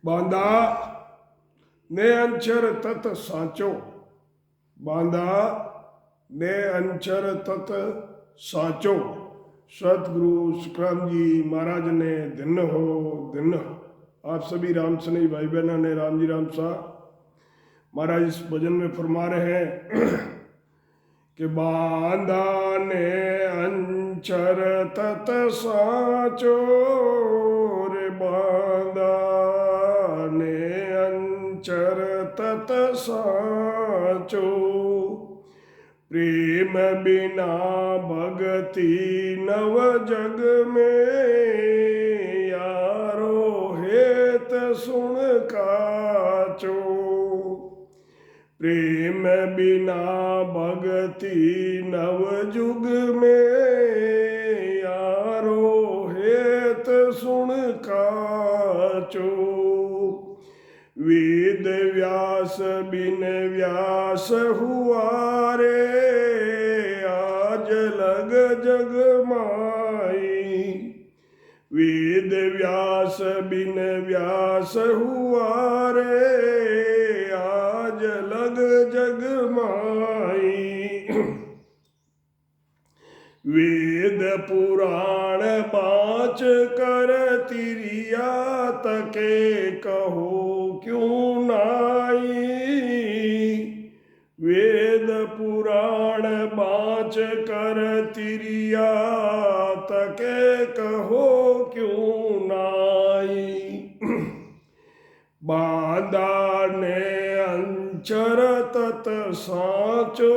बांधा ने अंचर तत साचो, बांधा ने अंचर तत साचो। सतगुरु सुखराम जी महाराज ने दिन हो दिन। आप सभी राम स्नेही भाई बहनों ने राम जी राम सा महाराज इस भजन में फरमा रहे हैं कि बांधा ने अंचर तत साचो रे, बांधा ने अंचर तत साचो। प्रेम बिना भगति नव जग में, यारो हेत सुन काचो। प्रेम बिना भगति नव जुग में, यारो हेत सुन काचो। वेद व्यास बिन व्यास हुआ रे, आज लग जग माई। वेद व्यास बिन व्यास हुआ रे, आज लग जग माई। वेद पुराण पांच कर तिरिया, तके कहो क्यों नाई। वेद पुराण पांच कर तिरिया, तके कहो क्यों नाई। बांधा ने अंचर तत साचो,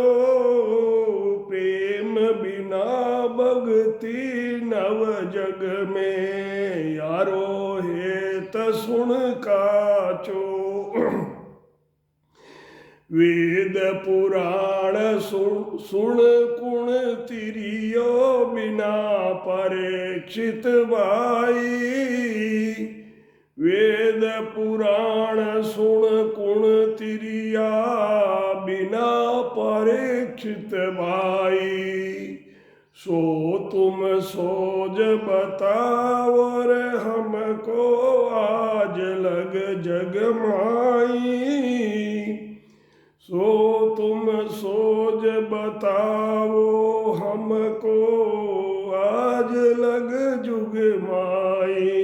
प्रेम बिना भगति नव जग में, यारो हेत सुन काचो। वेद पुराण सुन कुण तिरियो, बिना परीक्षित भाई। वेद पुराण सुन कुण तिरिया, बिना परीक्षित भाई। सो तुम सोज बताओ रे, हमको आज लग जग माई। सो तुम सोज बताओ हमको, आज लग जुग माई।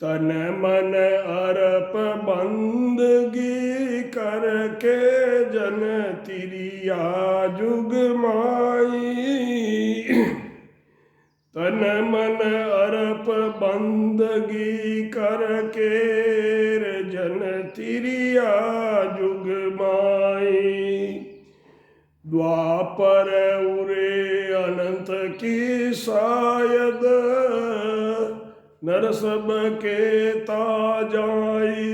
तन मन अर्प बंदगी करके, जन तिरिया जुग माई। तन मन अर्प बंदगी करके, जन तिरिया जुग माई। द्वापर उरे अनंत की शायद, नर सब के ताजाई।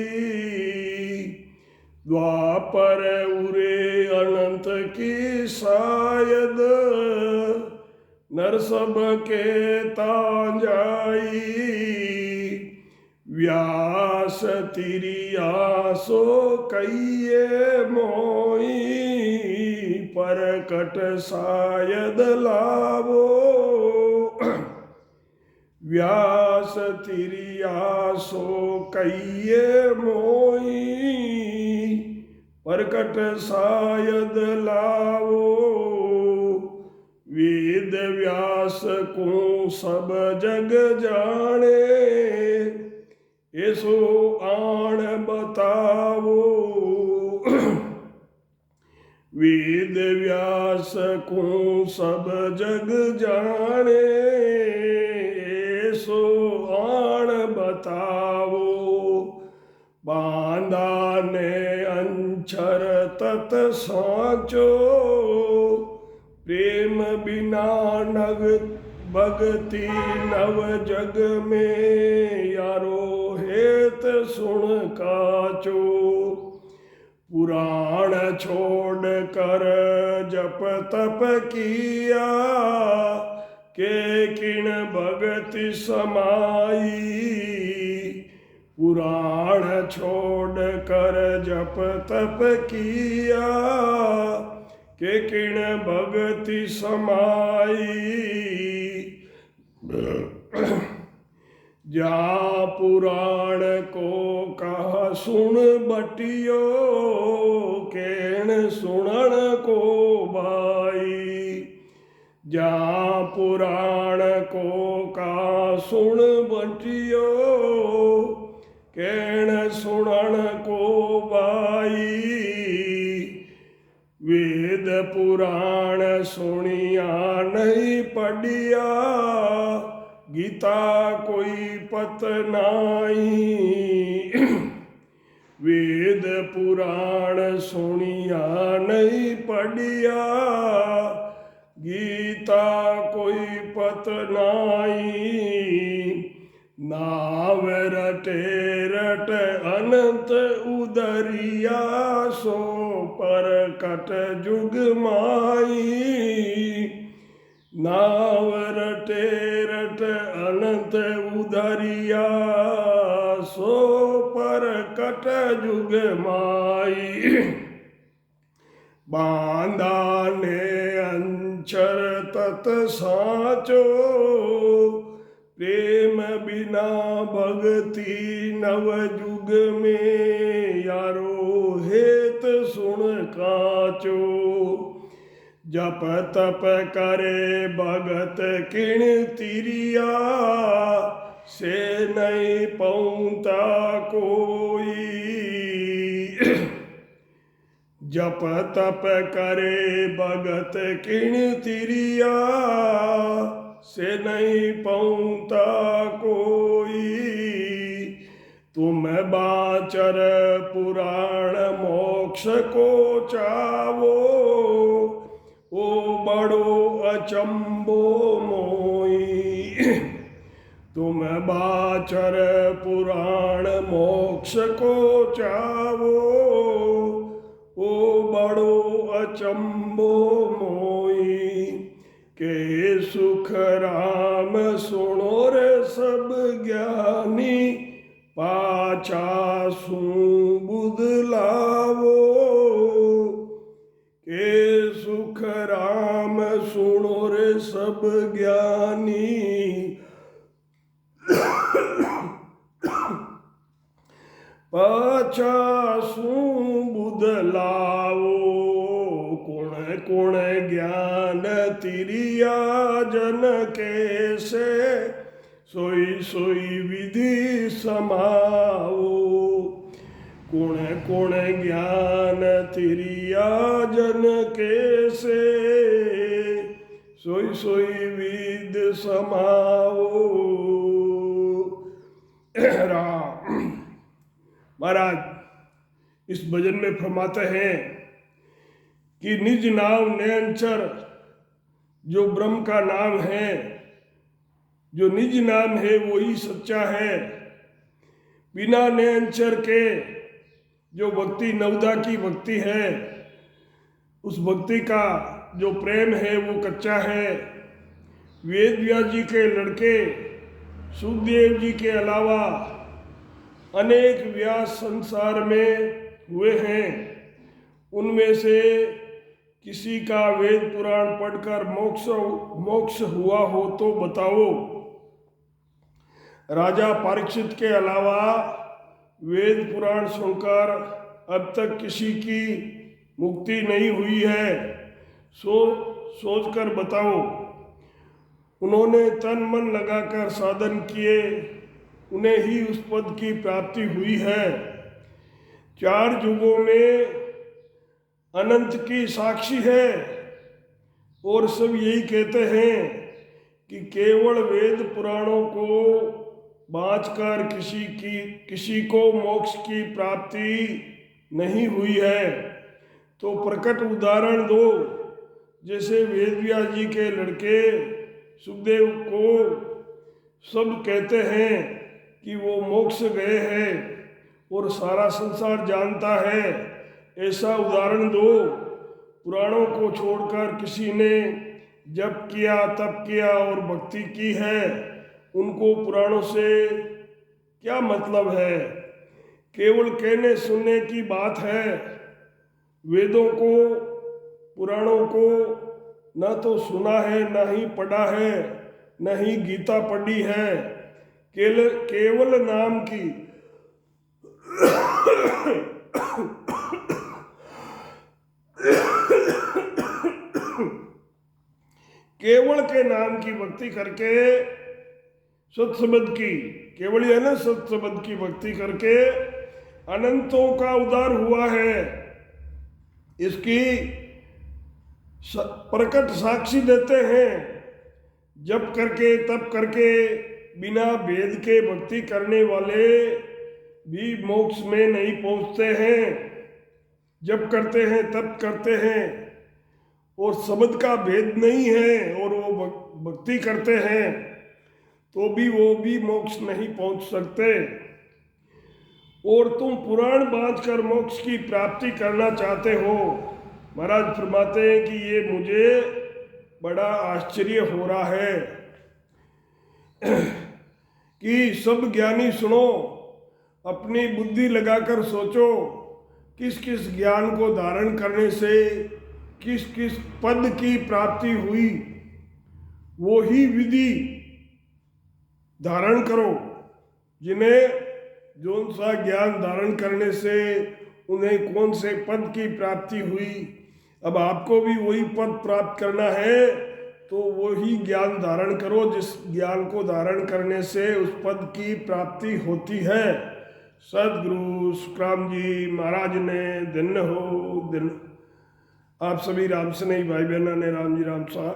द्वापर उरे अनंत की शायद, नर सब के ताजाई। व्यास तिरिया सो कहिए मोई, परकट शायद लावो। व्यास तिरिया सो कहिए मोई, परकट शायद लावो। वेद व्यास को सब जग जाने, ऐसो आण बतावो। वेद व्यास को सब जग जाने, ऐसो आण बतावो। बांधा ने अंचर तत साचो, प्रेम बिना नग भगति नव जग में, यारो हेत सुन काचो। पुराण छोड़ कर जप तप किया, के किण भगति समाई। पुराण छोड़ कर जप तप किया, के किण भगति समाई। जा पुराण को कह सुन बटियो, केण सुनण को भाई। जा पुराण को कह सुन बटियो, केण सुनण को भाई। वेद पुराण सुनिया नहीं पढ़िया, गीता कोई पत नाई। वेद पुराण सुनिया नहीं पढ़िया, गीता कोई पत नाई। नाव रटे रट अनंत उदरिया, सो पर कट जुग माई। नाव रटे रट अनंत उदरिया, सो पर कट जुग माई। बांधा ने अंचर तत साचो, प्रेम बिना भक्ति नव जुग में। यारो हेत सुन काचो, जप तप करे भगत किण तिरिया, से नहीं पौता कोई। जप तप करे भगत किण तिरिया, से नहीं पौता कोई। तुम बाचर पुराण मोक्ष को चावो, ओ बड़ो अचंबो मोई। तुम बाचर पुराण मोक्ष को चावो, ओ बड़ो अचंबो मोई। के सुख राम सुनो रे सब ज्ञानी, पाछा सू बुध लावो। के सुख राम सुनो रे सब ज्ञानी, पाछा सू बुध लावो। कुण कुण ज्ञान तिरिया जन के से, सोई सोई विधि समाओ। कुण कुण ज्ञान तिरिया जन के से, सोई सोई विधि समाओ। राम महाराज इस भजन में फरमाते हैं कि निज नाम नयनचर, जो ब्रह्म का नाम है, जो निज नाम है वो ही सच्चा है। बिना नयनचर के जो भक्ति नवदा की भक्ति है, उस भक्ति का जो प्रेम है वो कच्चा है। वेद व्यास जी के लड़के सुखदेव जी के अलावा अनेक व्यास संसार में हुए हैं। उनमें से किसी का वेद पुराण पढ़कर मोक्ष हुआ हो तो बताओ। राजा परीक्षित के अलावा वेद पुराण सुनकर अब तक किसी की मुक्ति नहीं हुई है। सोच कर बताओ। उन्होंने तन मन लगाकर साधन किए, उन्हें ही उस पद की प्राप्ति हुई है। 4 युगों में अनंत की साक्षी है और सब यही कहते हैं कि केवल वेद पुराणों को बाँचकर किसी को मोक्ष की प्राप्ति नहीं हुई है। तो प्रकट उदाहरण दो। जैसे वेद व्यास जी के लड़के सुखदेव को सब कहते हैं कि वो मोक्ष गए हैं और सारा संसार जानता है, ऐसा उदाहरण दो। पुराणों को छोड़कर किसी ने जप किया, तप किया और भक्ति की है, उनको पुराणों से क्या मतलब है? केवल कहने सुनने की बात है। वेदों को, पुराणों को न तो सुना है, न ही पढ़ा है, न ही गीता पढ़ी है। केवल नाम की केवल के नाम की भक्ति करके सत्संबंध की, केवल है ना, सत्संबंध की भक्ति करके अनंतों का उद्धार हुआ है। इसकी प्रकट साक्षी देते हैं। जप करके तप करके बिना भेद के भक्ति करने वाले भी मोक्ष में नहीं पहुंचते हैं। जप करते हैं, तप करते हैं और शब्द का भेद नहीं है और वो भक्ति करते हैं तो भी वो भी मोक्ष नहीं पहुंच सकते। और तुम पुराण बांध कर मोक्ष की प्राप्ति करना चाहते हो। महाराज फरमाते हैं कि ये मुझे बड़ा आश्चर्य हो रहा है कि सब ज्ञानी सुनो, अपनी बुद्धि लगाकर सोचो किस किस ज्ञान को धारण करने से किस किस पद की प्राप्ति हुई, वो ही विधि धारण करो। जिन्हें जौन सा ज्ञान धारण करने से उन्हें कौन से पद की प्राप्ति हुई, अब आपको भी वही पद प्राप्त करना है तो वही ज्ञान धारण करो जिस ज्ञान को धारण करने से उस पद की प्राप्ति होती है। सदगुरु सुखराम जी महाराज ने धन्य हो। दिन आप सभी राम स्नेही भाई बहनों ने राम जी राम सा